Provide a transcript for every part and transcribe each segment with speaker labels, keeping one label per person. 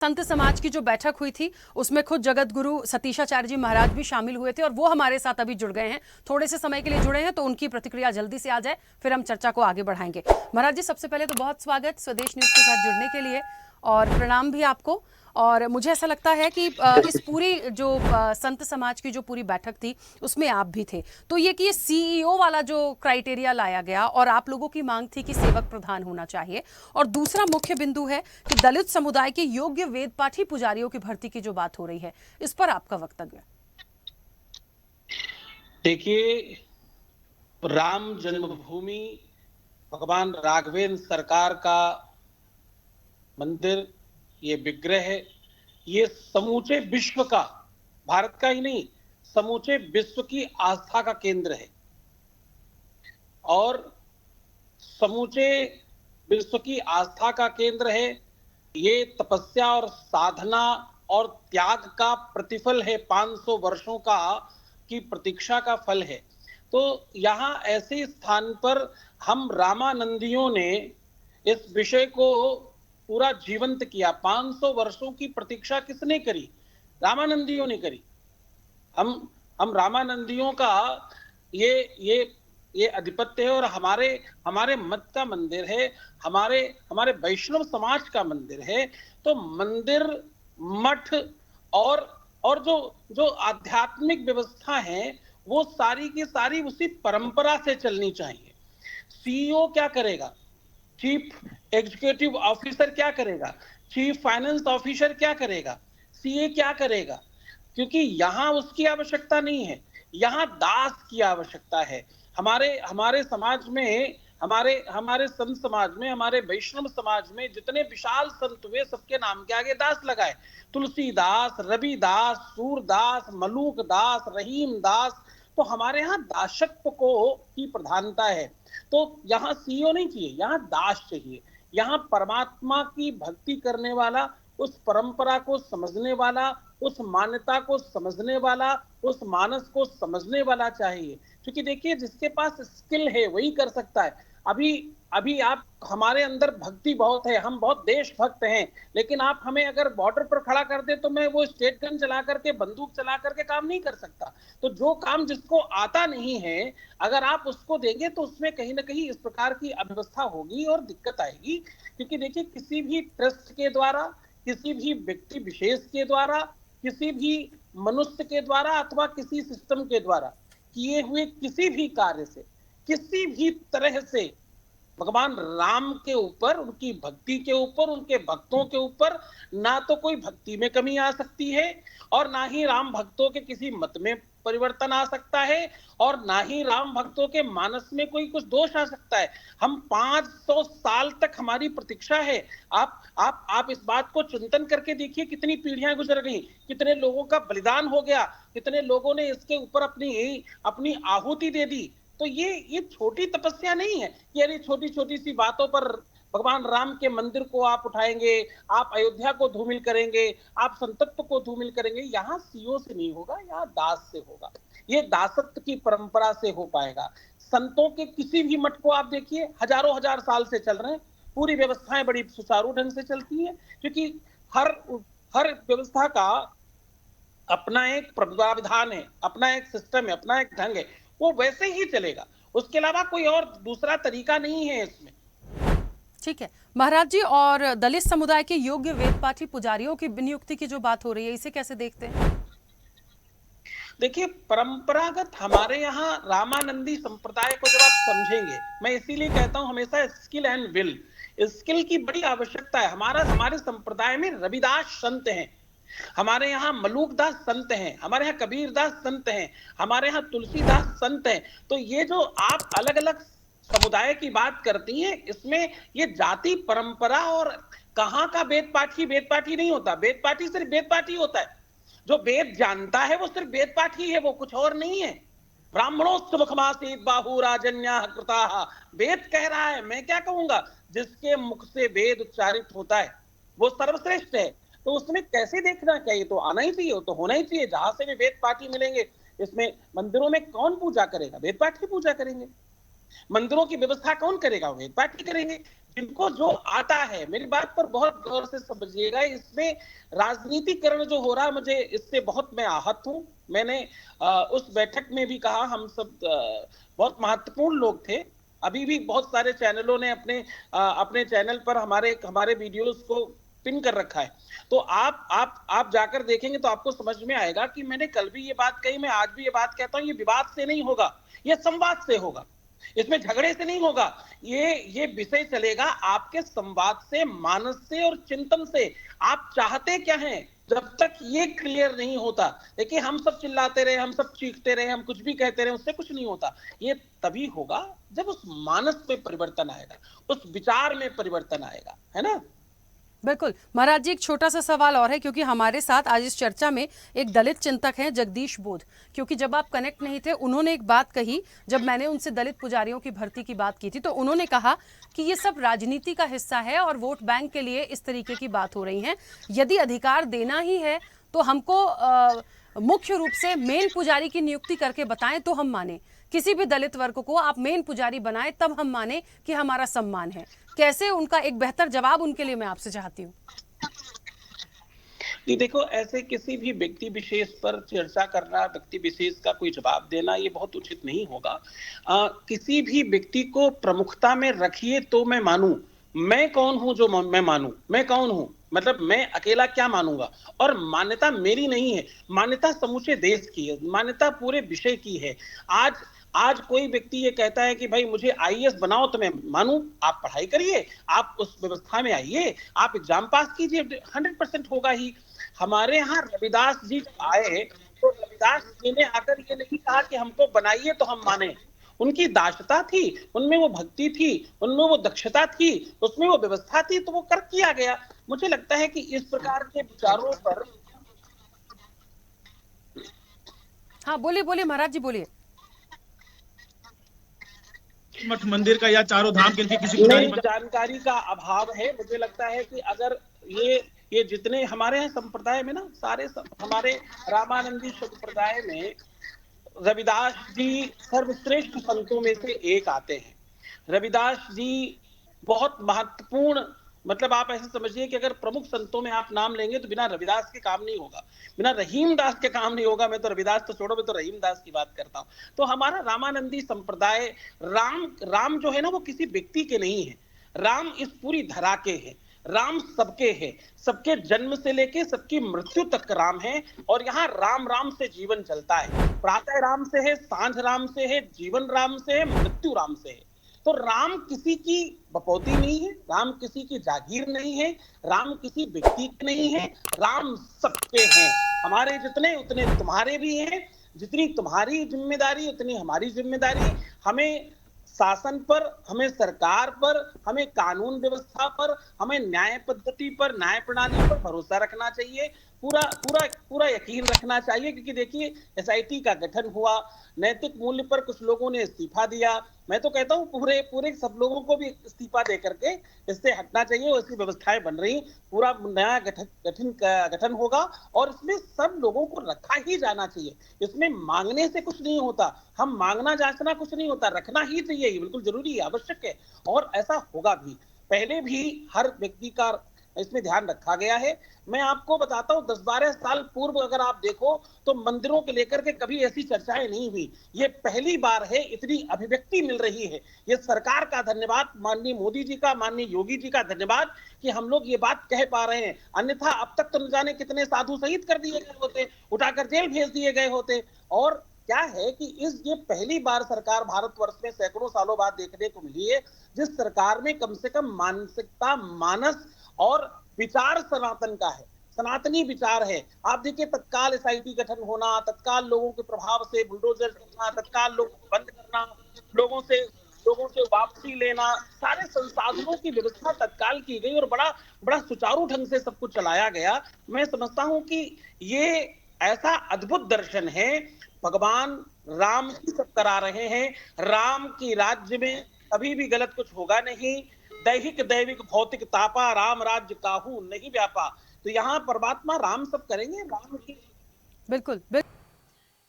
Speaker 1: संत समाज की जो बैठक हुई थी उसमें खुद जगत गुरु सतीशाचार्य जी महाराज भी शामिल हुए थे और वो हमारे साथ अभी जुड़ गए हैं, थोड़े से समय के लिए जुड़े हैं, तो उनकी प्रतिक्रिया जल्दी से आ जाए, फिर हम चर्चा को आगे बढ़ाएंगे। महाराज जी, सबसे पहले तो बहुत स्वागत स्वदेश न्यूज के साथ जुड़ने के लिए और प्रणाम भी आपको। और मुझे ऐसा लगता है कि इस पूरी जो संत समाज की जो पूरी बैठक थी उसमें आप भी थे, तो ये सीईओ वाला जो क्राइटेरिया लाया गया और आप लोगों की मांग थी कि सेवक प्रधान होना चाहिए, और दूसरा मुख्य बिंदु है कि दलित समुदाय के योग्य वेद पाठी पुजारियों की भर्ती की जो बात हो रही है, इस पर आपका वक्तव्य।
Speaker 2: देखिए, राम जन्मभूमि भगवान राघवेंद्र सरकार का मंदिर, ये विग्रह है, ये समूचे विश्व का, भारत का ही नहीं, समूचे विश्व की आस्था का केंद्र है। और समूचे विश्व की आस्था का केंद्र है। ये तपस्या और साधना और त्याग का प्रतिफल है, 500 वर्षों का की प्रतीक्षा का फल है। तो यहाँ ऐसे स्थान पर हम रामानंदियों ने इस विषय को पूरा जीवंत किया। 500 वर्षों की प्रतीक्षा किसने करी? रामानंदियों ने करी। हम रामानंदियों का ये ये ये अधिपत्य है और हमारे हमारे मत का मंदिर है, हमारे हमारे वैष्णव समाज का मंदिर है। तो मंदिर, मठ और जो जो आध्यात्मिक व्यवस्था है वो सारी की सारी उसी परंपरा से चलनी चाहिए। सीईओ क्या करेगा? चीफ एग्जीक्यूटिव ऑफिसर क्या करेगा? चीफ फाइनेंस ऑफिसर क्या करेगा? सीए क्या करेगा? क्योंकि यहां उसकी आवश्यकता नहीं है, यहां दास की आवश्यकता है। हमारे हमारे समाज में, हमारे हमारे संत समाज में, हमारे वैष्णव समाज में जितने विशाल संत हुए, सबके नाम के आगे दास लगाए। तुलसीदास, रविदास, सूरदास, मलूक दास, रहीम दास। तो हमारे यहाँ दासत्व को की प्रधानता है। तो यहाँ सीईओ नहीं चाहिए, यहाँ दास चाहिए। यहाँ परमात्मा की भक्ति करने वाला, उस परंपरा को समझने वाला, उस मान्यता को समझने वाला, उस मानस को समझने वाला चाहिए। क्योंकि देखिए, जिसके पास स्किल है वही कर सकता है। अभी अभी आप, हमारे अंदर भक्ति बहुत है, हम बहुत देशभक्त हैं, लेकिन आप हमें अगर बॉर्डर पर खड़ा कर दे तो मैं वो स्टेट गन चला करके, बंदूक चला करके काम नहीं कर सकता। तो जो काम जिसको आता नहीं है, अगर आप उसको देंगे तो उसमें कहीं ना कहीं इस प्रकार की अव्यवस्था होगी और दिक्कत आएगी। क्योंकि देखिए, किसी भी ट्रस्ट के द्वारा, किसी भी व्यक्ति विशेष के द्वारा, किसी भी मनुष्य के द्वारा अथवा किसी सिस्टम के द्वारा किए हुए किसी भी कार्य से, किसी भी तरह से भगवान राम के ऊपर, उनकी भक्ति के ऊपर, उनके भक्तों के ऊपर ना तो कोई भक्ति में कमी आ सकती है, और ना ही राम भक्तों के किसी मत में परिवर्तन आ सकता है, और ना ही राम भक्तों के मानस में कोई कुछ दोष आ सकता है। हम 500 साल तक हमारी प्रतीक्षा है। आप इस बात को चिंतन करके देखिए, कितनी पीढ़ियां गुजर गई, कितने लोगों का बलिदान हो गया, कितने लोगों ने इसके ऊपर अपनी अपनी आहुति दे दी। तो ये छोटी तपस्या नहीं है कि अरे छोटी छोटी सी बातों पर भगवान राम के मंदिर को आप उठाएंगे, आप अयोध्या को धूमिल करेंगे, आप संतत्व को धूमिल करेंगे। यहाँ सीओ से नहीं होगा, यहाँ दास से होगा। ये दासत्व की परंपरा से हो पाएगा। संतों के किसी भी मठ को आप देखिए, हजारों हजार साल से चल रहे हैं, पूरी व्यवस्थाएं बड़ी सुचारू ढंग से चलती है, क्योंकि हर हर व्यवस्था का अपना एक प्राविधान है, अपना एक सिस्टम है, अपना एक ढंग है, वो वैसे ही चलेगा। उसके अलावा कोई और दूसरा तरीका नहीं है इसमें।
Speaker 1: ठीक है महाराज जी, और दलित समुदाय के योग्य वेद पाठी पुजारियों की नियुक्ति की जो बात हो रही है, इसे कैसे देखते हैं?
Speaker 2: देखिए, परंपरागत हमारे यहाँ रामानंदी संप्रदाय को जब आप समझेंगे, मैं इसीलिए कहता हूं हमेशा स्किल एंड विल, स्किल की बड़ी आवश्यकता है। हमारे संप्रदाय में रविदास संत हैं, हमारे यहाँ मलूकदास संत हैं, हमारे यहाँ कबीरदास संत हैं, हमारे यहाँ तुलसीदास संत हैं। तो ये जो आप अलग अलग समुदाय की बात करती हैं, इसमें ये जाति परंपरा और कहाँ का वेद पाठी नहीं होता। वेद पाठी सिर्फ वेद पाठी होता है, जो वेद जानता है वो सिर्फ वेद पाठी है, वो कुछ और नहीं है। ब्राह्मणोस्त मुखमासीत बाहु राजन्या कृता, वेद कह रहा है, मैं क्या कहूंगा? जिसके मुख से वेद उच्चारित होता है वो सर्वश्रेष्ठ है। तो उसमें कैसे देखना चाहिए? तो आना ही चाहिए, तो होना ही चाहिए। जहां से भी वेद पाठी मिलेंगे, इसमें मंदिरों में कौन पूजा करेगा? वेद पाठी पूजा करेंगे। मंदिरों की व्यवस्था कौन करेगा? वेद पाठी करेंगे। जिनको जो आता है, मेरी बात पर बहुत गौर से समझिएगा, इसमें राजनीतिकरण जो हो रहा है, मुझे इससे बहुत मैं आहत हूं। मैंने उस बैठक में भी कहा, हम सब बहुत महत्वपूर्ण लोग थे। अभी भी बहुत सारे चैनलों ने अपने चैनल पर हमारे हमारे वीडियोस को पिन कर रखा है। तो आप जाकर देखेंगे तो आपको समझ में आएगा कि मैंने कल भी ये बात कही, मैं आज भी ये बात कहता हूं, ये विवाद से नहीं होगा, ये संवाद से होगा, इसमें झगड़े से नहीं होगा। ये विषय चलेगा आपके संवाद से, मानस से और चिंतन से। आप चाहते क्या हैं? जब तक ये क्लियर नहीं होता, देखिए हम सब चिल्लाते रहे, हम सब चीखते रहे, हम कुछ भी कहते रहे, उससे कुछ नहीं होता। ये तभी होगा जब उस मानस में परिवर्तन आएगा, उस विचार में परिवर्तन आएगा, है ना।
Speaker 1: बिल्कुल महाराज जी, एक छोटा सा सवाल और है, क्योंकि हमारे साथ आज इस चर्चा में एक दलित चिंतक हैं, जगदीश बोध। क्योंकि जब आप कनेक्ट नहीं थे, उन्होंने एक बात कही, जब मैंने उनसे दलित पुजारियों की भर्ती की बात की थी, तो उन्होंने कहा कि ये सब राजनीति का हिस्सा है और वोट बैंक के लिए इस तरीके की बात हो रही है। यदि अधिकार देना ही है तो हमको मुख्य रूप से मेन पुजारी की नियुक्ति करके बताएं तो हम माने। किसी भी दलित वर्ग को आप मेन पुजारी बनाएं तब हम माने कि हमारा सम्मान है। कैसे, उनका एक बेहतर जवाब उनके लिए मैं आपसे चाहती हूँ।
Speaker 2: ये देखो, ऐसे किसी भी व्यक्ति विशेष पर चर्चा करना, व्यक्ति विशेष का कोई जवाब देना, ये बहुत उचित नहीं होगा। किसी भी व्यक्ति को प्रमुखता में रखिए तो मैं मानूं। मैं कौन हूं जो मैं मानूं? मैं कौन हूं? मतलब मैं अकेला क्या मानूंगा? और मान्यता मेरी नहीं है, मान्यता समूचे देश की है, मान्यता पूरे विषय की है। आज कोई व्यक्ति ये कहता है कि भाई मुझे आईएएस बनाओ तो मैं मानूं। आप पढ़ाई करिए, आप उस व्यवस्था में आइए, आप एग्जाम पास कीजिए, 100% होगा ही। हमारे यहाँ रविदास जी आए तो रविदास जी ने आकर ये नहीं कहा कि हमको बनाइए तो हम माने। उनकी दार्शता थी, उनमें वो भक्ति थी, उनमें वो दक्षता थी, उसमें वो व्यवस्था थी, तो वो कर किया गया। मुझे लगता है कि इस प्रकार के विचारों पर।
Speaker 1: हाँ बोलिए बोलिए महाराज जी, बोलिए।
Speaker 3: मठ मंदिर का या चारों धाम के किसी
Speaker 2: नहीं, जानकारी का अभाव है। मुझे लगता है कि अगर ये जितने हमारे यहाँ संप्रदाय में ना, हमारे रामानंदी संप्रदाय में रविदास जी सर्वश्रेष्ठ संतों में से एक आते हैं। रविदास जी बहुत महत्वपूर्ण, मतलब आप ऐसे समझिए कि अगर प्रमुख संतों में आप नाम लेंगे तो बिना रविदास के काम नहीं होगा, बिना रहीम दास के काम नहीं होगा। मैं तो रविदास तो छोड़ो, मैं तो रहीम दास की बात करता हूं। तो हमारा रामानंदी संप्रदाय, राम जो है ना, वो किसी व्यक्ति के नहीं है। राम इस पूरी धरा के है, राम सबके है, सबके जन्म से लेके सबकी मृत्यु तक राम है। और यहाँ राम राम से जीवन चलता है। प्रातः राम से है, सांझ राम से है, जीवन राम से है, मृत्यु राम से है। तो राम किसी की बपौती नहीं है, राम किसी की जागीर नहीं है, राम किसी व्यक्ति के नहीं है, राम सबके हैं। हमारे जितने उतने तुम्हारे भी हैं, जितनी तुम्हारी जिम्मेदारी उतनी हमारी जिम्मेदारी। हमें शासन पर, हमें सरकार पर, हमें कानून व्यवस्था पर, हमें न्याय पद्धति पर, न्याय प्रणाली पर भरोसा रखना चाहिए, पूरा पूरा पूरा यकीन रखना चाहिए। क्योंकि देखिए, एसआईटी का गठन हुआ, नैतिक मूल्य पर कुछ लोगों ने इस्तीफा दिया। मैं तो कहता हूं पूरे सब लोगों को भी इस्तीफा दे करके इससे हटना चाहिए। ऐसी व्यवस्थाएं बन रही, पूरा नया गठन होगा और इसमें सब लोगों को रखा ही जाना चाहिए। इसमें मांगने से कुछ नहीं होता, हम मांगना जांचना कुछ नहीं होता, रखना ही चाहिए, ये बिल्कुल जरूरी है, आवश्यक है, और ऐसा होगा भी। पहले भी हर व्यक्ति का इसमें ध्यान रखा गया है। मैं आपको बताता हूं, 10-12 साल पूर्व अगर आप देखो तो मंदिरों के लेकर के कभी ऐसी चर्चाएं नहीं हुई। ये पहली बार है, इतनी अभिव्यक्ति मिल रही है। ये सरकार का धन्यवाद, माननीय मोदी जी का, माननीय योगी जी का धन्यवाद कि हम लोग ये बात कह पा रहे हैं। अन्यथा अब तक तो न जाने कितने साधु शहीद कर दिए गए होते, उठाकर जेल भेज दिए गए होते। और क्या है कि ये पहली बार सरकार भारतवर्ष में सैकड़ों सालों बाद देखने को मिली है, जिस सरकार में कम से कम मानसिकता, मानस और विचार सनातन का है, सनातनी विचार है। आप देखिए, तत्काल एसआईटी गठन होना, तत्काल लोगों के प्रभाव से बुलडोजर करना, तत्काल लोगों को बंद करना, लोगों से वापसी लेना, सारे संसाधनों की व्यवस्था तत्काल की गई और बड़ा सुचारू ढंग से सब कुछ चलाया गया। मैं समझता हूं कि ये ऐसा अद्भुत दर्शन है, भगवान राम ही सब करा रहे हैं। राम की राज्य में कभी भी गलत कुछ होगा नहीं। दैहिक दैविक भौतिक तापा, राम राज्य काहू नहीं व्यापा। तो यहाँ परमात्मा राम सब करेंगे, राम की।
Speaker 1: बिल्कुल।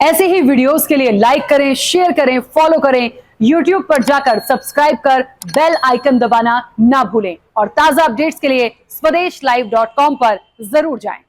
Speaker 1: ऐसे ही वीडियोस के लिए लाइक करें, शेयर करें, फॉलो करें
Speaker 4: YouTube पर जाकर सब्सक्राइब कर बेल आइकन दबाना ना भूलें और ताजा अपडेट्स के लिए स्वदेशलाइव.com पर जरूर जाएं।